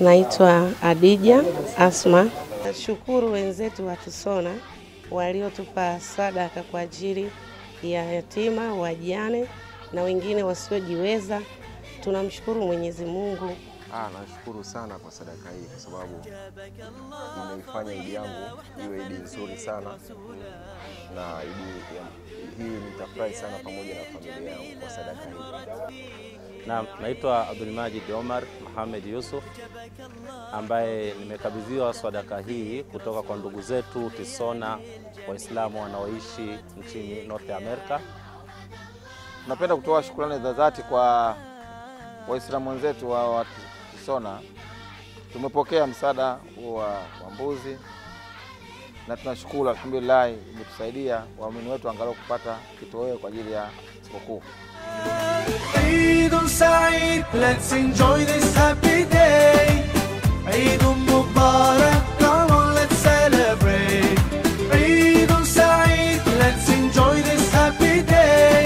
Naitwa Adija Asma. Nashukuru wenzetu wa Tusona waliotupa sadaka kwa ajili ya yatima, wajane na wengine wasiojiweza. Tunamshukuru Mwenyezi Mungu. Nashukuru sana kwa sadaka hii kwa sababu imeifanya Idi yangu iwe Idi nzuri sana, na Idi hii nitafurahi sana pamoja na familia yangu kwa sadaka hii. Naam, naitwa Abdulmajid Omar Mohamed Yusuf ambaye nimekabidhiwa sadaka hii kutoka kwa ndugu zetu Tisona, Waislamu wanaoishi nchini North America. Napenda kutoa shukrani za dhati kwa Waislamu wenzetu wa Tisona. Tumepokea msaada wa mbuzi na tunashukuru, alhamdulillah, imetusaidia waumini wetu angalau kupata kitoweo kwa ajili ya sikukuu. Eid Saeed, let's enjoy this happy day. Eid Mubarak, come on, let's celebrate. Eid Saeed, let's enjoy this happy day.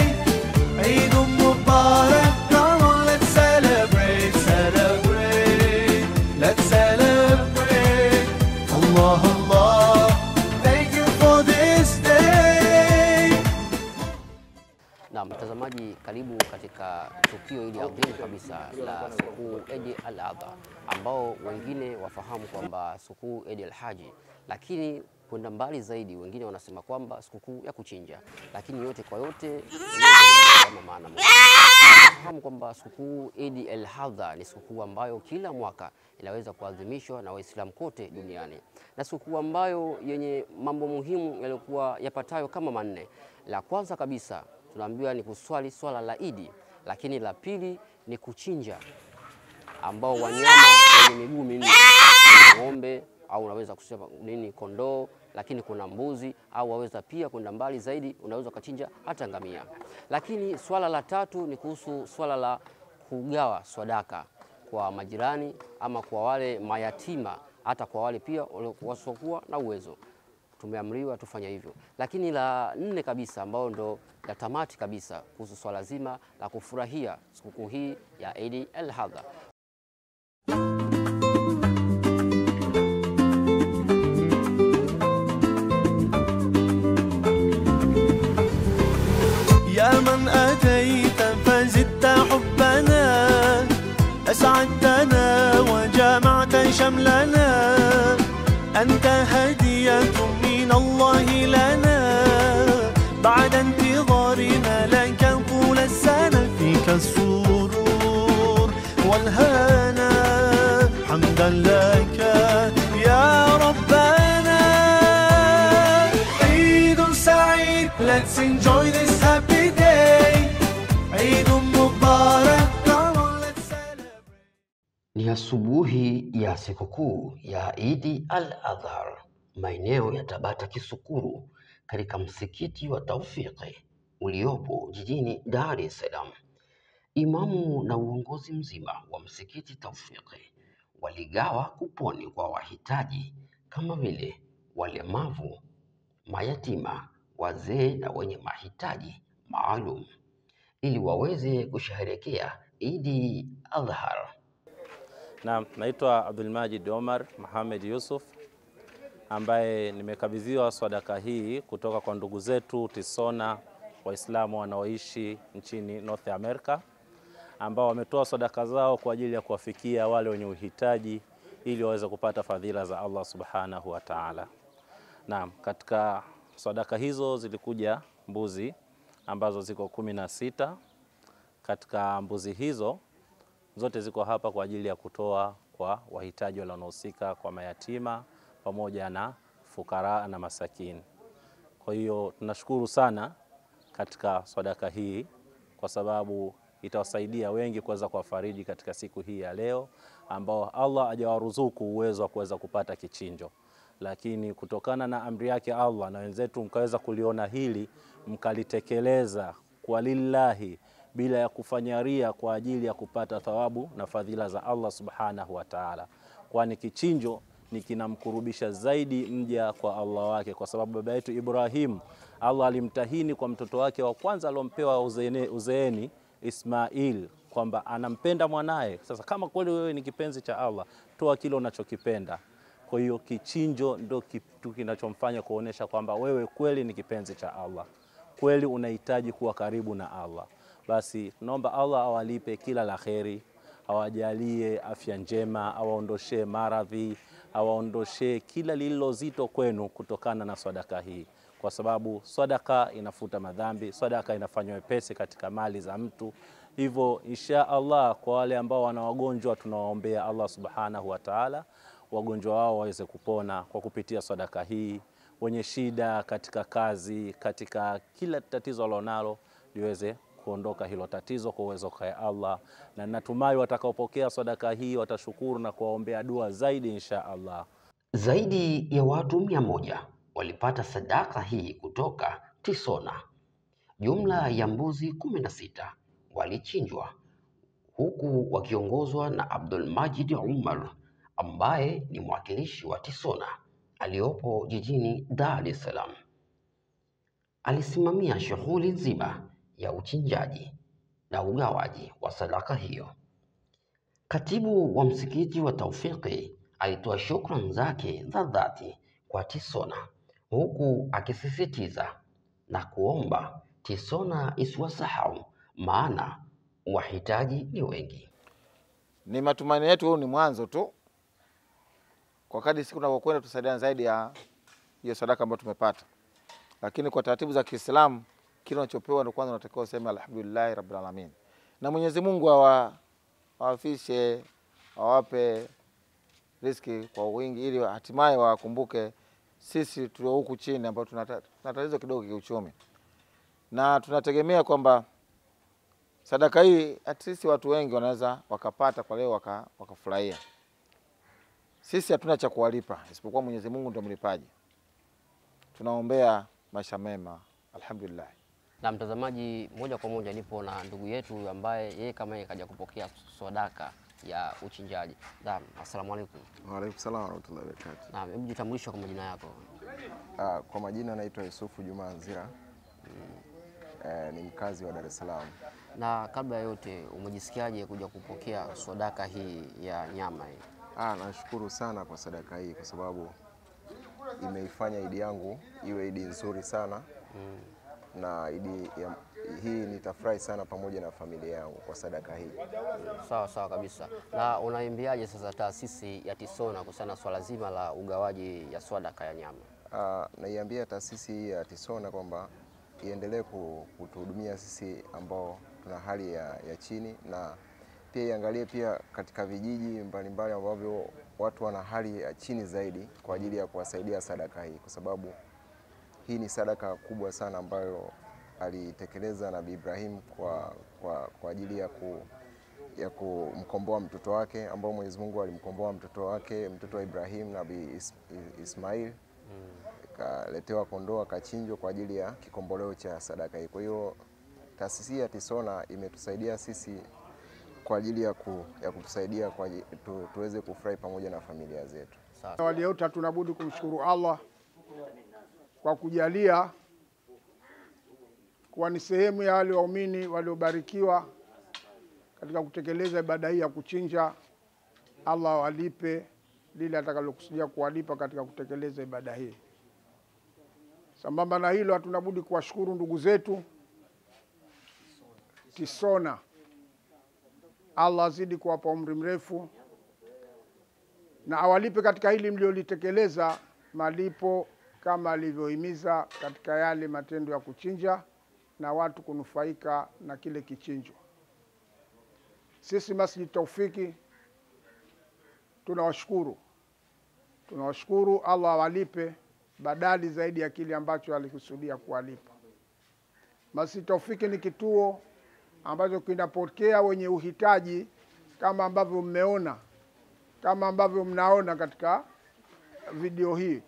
Eid Mubarak, come on, let's celebrate, celebrate, let's celebrate. Allah, Allah, thank you for this day. Na mtazamaji, karibu katika tukio hili adhimu kabisa la sikukuu Eid al-Adha, ambao wengine wafahamu kwamba sikukuu Eid al-Haji, lakini kwenda mbali zaidi wengine wanasema kwamba sikukuu ya kuchinja, lakini yote kwa yote kama maana moja. Fahamu kwamba sikukuu Eid al-Adha ni sikukuu ambayo kila mwaka inaweza kuadhimishwa na Waislamu kote duniani, na sikukuu ambayo yenye mambo muhimu yaliokuwa yapatayo kama manne. La kwanza kabisa tunaambiwa ni kuswali swala la Idi, lakini la pili ni kuchinja, ambao wanyama wenye miguu minne, ng'ombe au unaweza kusema nini, kondoo, lakini kuna mbuzi, au waweza pia kwenda mbali zaidi unaweza kuchinja hata ngamia. Lakini swala la tatu ni kuhusu swala la kugawa sadaka kwa majirani ama kwa wale mayatima, hata kwa wale pia wasiokuwa na uwezo. Tumeamriwa tufanye hivyo. Lakini la nne kabisa ambao ndo la tamati kabisa kuhusu swala zima la kufurahia sikukuu hii ya Eid al-Adha. يا من أتيت فزدت حبنا، أسعدتنا وجمعت شملنا، أنت هدية من الله لنا، بعد انتظارنا لك طول السنة، فيك السرور والهنا، حمدا لك يا ربنا. عيد سعيد, let's enjoy this happy day. عيد مبارك, come on, let's celebrate. Ni asubuhi ya sikukuu ya Eid al-Adha, maeneo ya Tabata Kisukuru, katika msikiti wa Tawfiki uliopo jijini Dar es Salaam. Imamu na uongozi mzima wa msikiti Tawfiki waligawa kuponi kwa wahitaji kama vile walemavu, mayatima, wazee na wenye mahitaji maalum ili waweze kusherehekea Eid al-Adha. Naam, naitwa Abdulmajid Omar Mohamed Yusuf ambaye nimekabidhiwa sadaka hii kutoka kwa ndugu zetu Tisona, Waislamu wanaoishi nchini North America, ambao wametoa sadaka zao kwa ajili ya kuwafikia wale wenye uhitaji ili waweze kupata fadhila za Allah Subhanahu wa Ta'ala. Naam, katika sadaka hizo zilikuja mbuzi ambazo ziko 16. Katika mbuzi hizo zote ziko hapa kwa ajili ya kutoa kwa wahitaji wanaohusika, kwa mayatima pamoja na fukara na masakini. Kwa hiyo tunashukuru sana katika sadaka hii kwa sababu itawasaidia wengi kuweza kuwafariji katika siku hii ya leo ambao Allah hajawaruzuku uwezo wa kuweza kupata kichinjo, lakini kutokana na amri yake Allah na wenzetu mkaweza kuliona hili mkalitekeleza kwa lillahi bila ya kufanya ria, kwa ajili ya kupata thawabu na fadhila za Allah Subhanahu wa Ta'ala, kwani kichinjo ni kinamkurubisha zaidi mja kwa Allah wake, kwa sababu baba yetu Ibrahim Allah alimtahini kwa mtoto wake wa kwanza alompewa uzeeni Ismail kwamba anampenda mwanae. Sasa kama kweli wewe ni kipenzi cha Allah, toa kile unachokipenda. Kwa hiyo kichinjo ndio kitu kinachomfanya kuonesha kwamba wewe kweli ni kipenzi cha Allah, kweli unahitaji kuwa karibu na Allah. Basi naomba Allah awalipe kila la kheri, awajalie afya njema, awaondoshe maradhi, awaondoshe kila lililozito kwenu kutokana na sadaka hii, kwa sababu sadaka inafuta madhambi, sadaka inafanya wepesi katika mali za mtu. Hivyo insha Allah, kwa wale ambao wana wagonjwa, tunawaombea Allah subhanahu wa ta'ala wagonjwa wao waweze kupona kwa kupitia sadaka hii. Wenye shida katika kazi, katika kila tatizo walionalo, liweze kuondoka hilo tatizo kwa uwezo wa Allah, na natumai watakaopokea sadaka hii watashukuru na kuwaombea dua zaidi insha Allah. Zaidi ya watu 100 walipata sadaka hii kutoka Tisona. Jumla ya mbuzi 16 walichinjwa, huku wakiongozwa na Abdul Majid Umar ambaye ni mwakilishi wa Tisona aliyopo jijini Dar es Salaam. Alisimamia shughuli nzima ya uchinjaji na ugawaji wa sadaka hiyo. Katibu wa msikiti wa Taufiki alitoa shukrani zake za dhati kwa Tisona, huku akisisitiza na kuomba Tisona isiwasahau, maana wahitaji ni wengi. Ni matumaini yetu huu ni mwanzo tu. Kwa kadri siku tunavyokwenda tusaidiane zaidi ya hiyo sadaka ambayo tumepata. Lakini kwa taratibu za Kiislamu kile unachopewa ndio kwanza unatakiwa useme alhamdulillah rabbil alamin. Na Mwenyezi Mungu awafishe, awape riziki kwa wingi ili hatimaye wakumbuke sisi tulio huku chini ambao tuna tatizo kidogo kiuchumi. Na tunategemea kwamba sadaka hii at least watu wengi wanaweza wakapata kwa leo wakafurahia. Sisi hatuna cha kuwalipa isipokuwa Mwenyezi Mungu ndiye mlipaji. Tunaombea maisha mema, alhamdulillah. Na mtazamaji, moja kwa moja nipo na ndugu yetu ambaye yeye kama yeye kaja kupokea sadaka ya uchinjaji. Naam, asalamu alaykum. Wa alaykum salaam wa rahmatullahi wa barakatuh. Naam, hebu jitambulishe kwa majina yako. Kwa majina naitwa Yusufu Juma Nzira. Ni mkazi wa Dar es Salaam. Na kabla ya yote, umejisikiaje kuja kupokea sadaka hii ya nyama hii? Nashukuru sana kwa sadaka hii kwa sababu imeifanya Idi yangu iwe Idi nzuri sana. Na hii nitafurahi sana pamoja na familia yangu kwa sadaka hii. Sawa sawa kabisa. Na unaimbiaje sasa taasisi ya Tisona kuhusiana na swala zima la ugawaji ya sadaka ya nyama? Naiambia taasisi ya Tisona kwamba iendelee kutuhudumia sisi ambao tuna hali ya chini, na pia iangalie pia katika vijiji mbalimbali ambavyo watu wana hali ya chini zaidi kwa ajili ya kuwasaidia sadaka hii, kwa sababu hii ni sadaka kubwa sana ambayo alitekeleza Nabii Ibrahim kwa ajili ya kumkomboa mtoto wake, ambao Mwenyezi Mungu alimkomboa mtoto wake, mtoto wa Ibrahim, Nabii Ismail. Kaletewa kondoo akachinjwa kwa ajili ya kikomboleo cha sadaka hii. Kwa hiyo taasisi ya Tisona imetusaidia sisi kwa ajili ya kutusaidia tuweze kufurahi pamoja na familia zetu. Awali ya yote tunabudi kumshukuru Allah kwa kujalia kuwa ni sehemu ya wale waumini waliobarikiwa katika kutekeleza ibada hii ya kuchinja. Allah walipe lile atakalokusudia kuwalipa katika kutekeleza ibada hii. Sambamba na hilo, hatunabudi kuwashukuru ndugu zetu Tisona. Allah azidi kuwapa umri mrefu na awalipe katika hili mliolitekeleza malipo kama alivyohimiza katika yale matendo ya kuchinja na watu kunufaika na kile kichinjo. Sisi Masjid Taufiki tunawashukuru. Allah awalipe badali zaidi ya kile ambacho alikusudia kuwalipa. Masjid Taufiki ni kituo ambacho kinapokea wenye uhitaji kama ambavyo mnaona katika video hii.